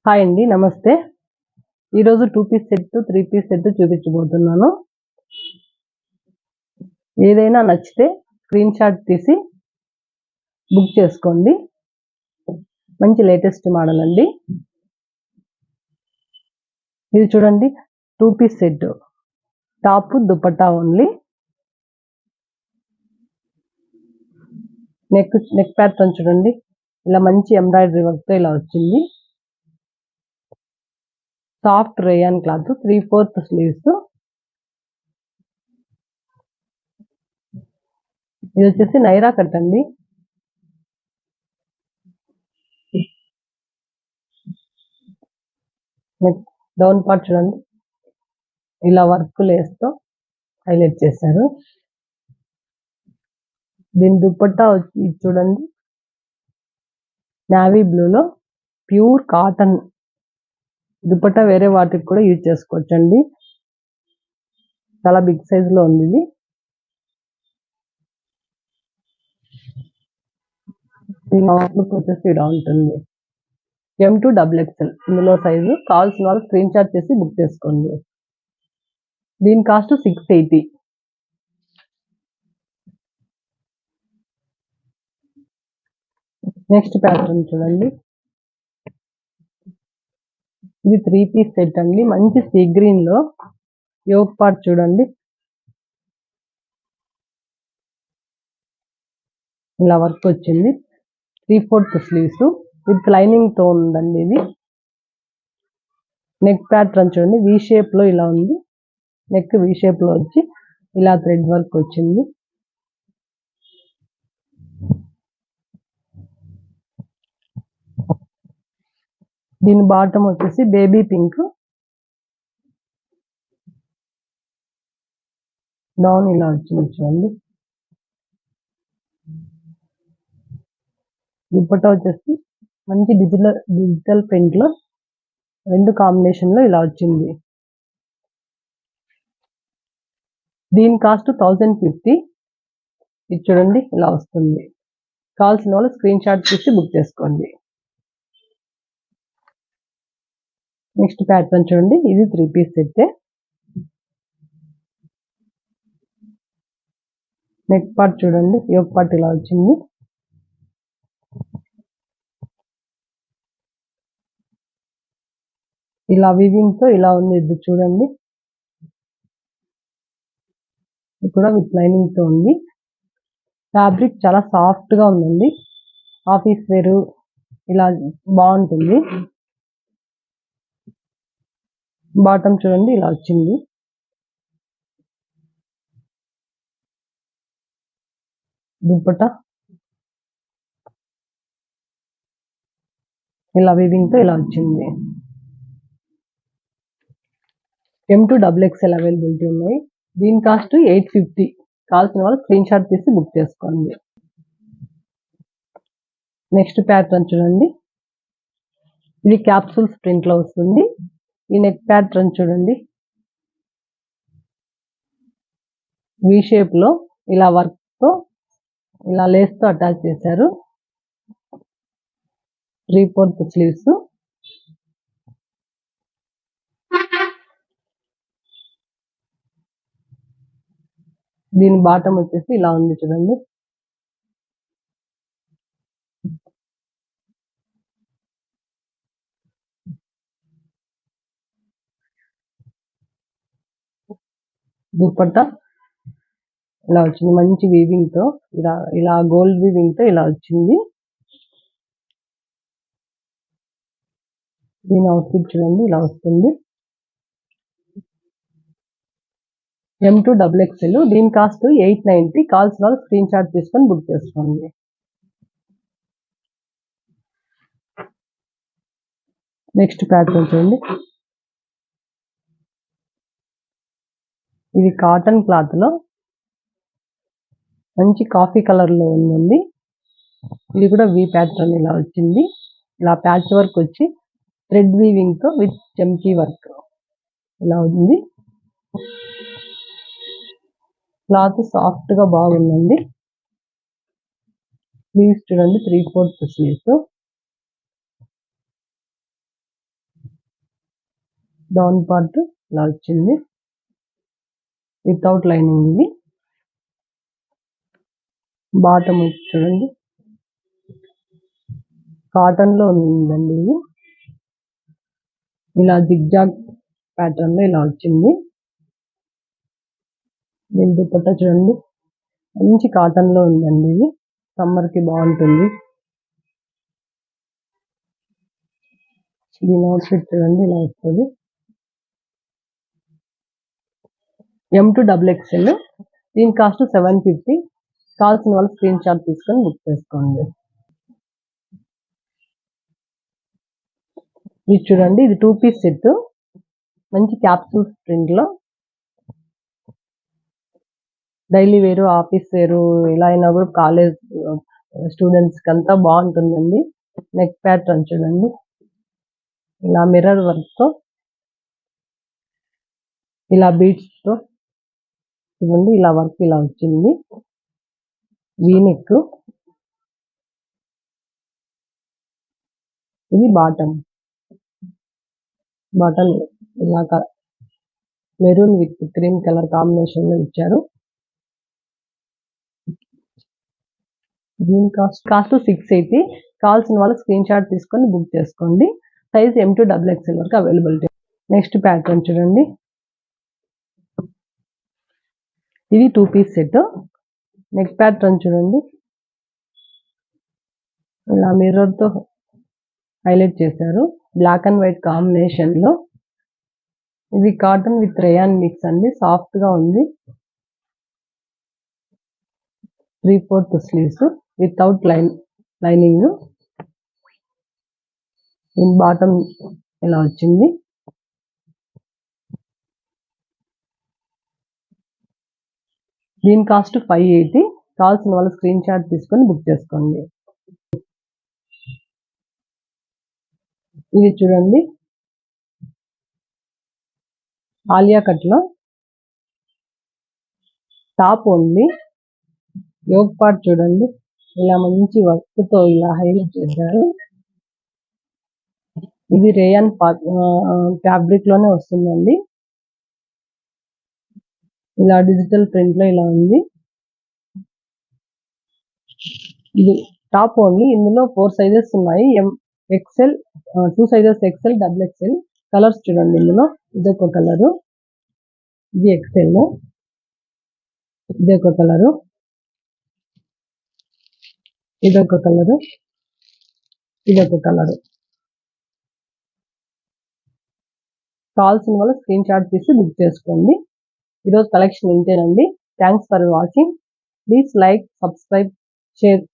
Hi అండి, నమస్తే. ఈరోజు 2 పీస్ సెట్, 3 పీస్ సెట్ చూపించబోతున్నాను. ఏదైనా నచ్చితే స్క్రీన్ షాట్ తీసి బుక్ చేసుకోండి. మంచి లేటెస్ట్ మోడల్ అండి. ఇది చూడండి, 2 piece set, top dupatta only. Neck pattern చూడండి, ఇలా మంచి ఎంబ్రాయిడరీ వర్క్ తో ఇలా వచ్చింది. Soft rayon cloth, 3/4 sleeves. ఇది వచ్చేసి నైరా కట్ అండి. నెక్ డౌన్ పార్ట్ చూడండి, ఇలా వర్క్ లేస్తో హైలైట్ చేశారు. దీని దుపట్టా వచ్చి చూడండి, నావీ బ్లూలో ప్యూర్ కాటన్ దుపట్టా. వేరే వాటికి కూడా యూజ్ చేసుకోవచ్చండి. చాలా బిగ్ సైజ్ లో ఉంది ఇది. వచ్చేసి ఇలా ఉంటుంది. M2 XXL ఇందులో సైజు. కావాల్సిన వాళ్ళు స్క్రీన్ షాట్ చేసి బుక్ చేసుకోండి. దీని కాస్ట్ 680. నెక్స్ట్ ప్యాటర్న్ చూడండి, ఇది 3 పీస్ సెట్ అండి. మంచి సీ గ్రీన్ లో యోక్ పార్ట్ చూడండి, ఇలా వర్క్ వచ్చింది. 3/4 స్లీవ్స్ విత్ లైనింగ్ తో ఉందండి ఇది. నెక్ ప్యాటర్న్ చూడండి, వి షేప్ లో ఇలా ఉంది. నెక్ వి షేప్ లో వచ్చి ఇలా థ్రెడ్ వర్క్ వచ్చింది. దీని బాటమ్ వచ్చేసి బేబీ పింక్, డౌన్ ఇలా వచ్చింది చూడండి. దుపట్టా వచ్చేసి మంచి డిజిటల్ ప్రింట్ లో 2 కాంబినేషన్ లో ఇలా వచ్చింది. దీని కాస్ట్ 1050. ఇది చూడండి, ఇలా వస్తుంది. కావాల్సిన వాళ్ళు స్క్రీన్ షాట్ తీసి బుక్ చేసుకోండి. నెక్స్ట్ ప్యాటర్న్ చూడండి, ఇది 3 పీస్ సెట్. నెక్ పార్ట్ చూడండి, యోక్ పార్ట్ ఇలా వచ్చింది. ఇలా వీవింగ్ తో ఇలా ఉంది. ఇది చూడండి, ఇది కూడా విత్ లైనింగ్ తో ఉంది. ఫ్యాబ్రిక్ చాలా సాఫ్ట్ గా ఉందండి. ఆఫీస్ వేర్ ఇలా బాగుంటుంది. బాటమ్ చూడండి, ఇలా వచ్చింది. దుపట్టా ఇలా వీవింగ్ తో ఇలా వచ్చింది. M2 XXL అవైలబిలిటీ ఉన్నాయి. దీని కాస్ట్ 850. కావాల్సిన వాళ్ళు స్క్రీన్ షాట్ తీసి బుక్ చేసుకోండి. నెక్స్ట్ ప్యాటర్న్ చూడండి, ఇది క్యాప్సూల్స్ ప్రింట్ లో వస్తుంది. ఈ నెక్ ప్యాటర్న్ చూడండి, వి షేప్ లో ఇలా వర్క్ తో ఇలా లేస్ తో అటాచ్ చేశారు. 3/4 స్లీవ్స్. దీని బాటమ్ వచ్చేసి ఇలా ఉంది చూడండి. దుపట్టా ఇలా వచ్చింది, మంచి వీవింగ్ తో ఇలా గోల్డ్ వీవింగ్ తో ఇలా వచ్చింది. దీని అవుట్ఫిట్ చూడండి, ఇలా వస్తుంది. M2 XXL. దీని కాస్ట్ 890. కావాల్సిన వాళ్ళు స్క్రీన్ షాట్ తీసుకొని బుక్ చేసుకోండి. నెక్స్ట్ ప్యాటర్న్ చూడండి, ఇది కాటన్ క్లాత్ లో మంచి కాఫీ కలర్ లో ఉందండి. ఇది కూడా వి ప్యాటర్న్ ఇలా వచ్చింది. ఇలా ప్యాచ్ వర్క్ వచ్చి థ్రెడ్ వీవింగ్ తో విత్ చమ్కీ వర్క్ ఇలా ఉంది. క్లాత్ సాఫ్ట్ గా బాగుందండి. స్లీవ్స్ చూడండి, 3/4 స్లీవ్స్. డౌన్ పార్ట్ ఇలా వచ్చింది వితౌట్ లైనింగ్. ఇది బాటమ్ చూడండి కాటన్ లో ఉందండి. ఇది ఇలా జిగ్జాగ్ ప్యాటర్న్ లో ఇలా వచ్చింది. దీని దుపట్టా చూడండి మంచి కాటన్ లో ఉందండి. ఇది సమ్మర్ కి బాగుంటుంది. దీని అవుట్ఫిట్ చూడండి ఇలా వస్తుంది. M2XXL. దీని కాస్ట్ 750. కావాల్సిన వాళ్ళు స్క్రీన్ షాట్ తీసుకొని బుక్ చేసుకోండి. ఇది చూడండి ఇది 2 పీస్ సెట్ మంచి క్యాప్సూల్ ప్రింట్ లో డైలీ వేరు ఆఫీస్ వేరు ఇలా అయినా కూడా కాలేజ్ స్టూడెంట్స్ కి అంతా బాగుంటుందండి. నెక్ ప్యాటర్న్ చూడండి ఇలా మిర్రర్ వర్క్ తో ఇలా బీడ్స్ తో చూడండి ఇలా వర్క్ ఇలా వచ్చింది. V neck. ఇది బాటమ్ ఇలా maroon with cream colour combination లో ఇచ్చారు. దీని కాస్ట్ 680. కావాల్సిన వాళ్ళు స్క్రీన్ షాట్ తీసుకొని బుక్ చేసుకోండి. సైజ్ M2XXL వరకు అవైలబిలిటీ. నెక్స్ట్ ప్యాటర్న్ చూడండి ఇది 2 పీస్ సెట్. నెక్ ప్యాటర్న్ చూడండి ఇలా మిర్రర్ తో హైలైట్ చేశారు బ్లాక్ అండ్ వైట్ కాంబినేషన్ లో. ఇది కాటన్ విత్ రేయాన్ మిక్స్ అండి. సాఫ్ట్ గా ఉంది. 3/4 స్లీవ్స్ వితౌట్ లైనింగ్. దీని బాటమ్ ఇలా వచ్చింది. దీని కాస్ట్ 580. కావాల్సిన వాళ్ళు స్క్రీన్ షాట్ తీసుకొని బుక్ చేసుకోండి. ఇది చూడండి ఆలియా కట్ లో టాప్ ఉంది. యోగ్ పార్ట్ చూడండి ఇలా మంచి వర్క్ తో ఇలా హైలైట్ చేశారు. ఇది రేయాన్ ఫ్యాబ్రిక్ లోనే వస్తుందండి. ఇలా డిజిటల్ ప్రింట్ లో ఇలా ఉంది. ఇది టాప్ ఓన్లీ. ఇందులో 4 సైజెస్ ఉన్నాయి. XL 2 sizes XL XXL. Colours చూడండి ఇందులో ఇదొక కలరు, ఇది XL, ఇదొక కలరు, ఇదొక కలరు, ఇదొక కలరు. కావాల్సిన వాళ్ళు స్క్రీన్ షాట్ తీసి బుక్ చేసుకోండి. ఈరోజు కలెక్షన్ ఇంతేనండి. Thanks for watching. Please like, subscribe, share.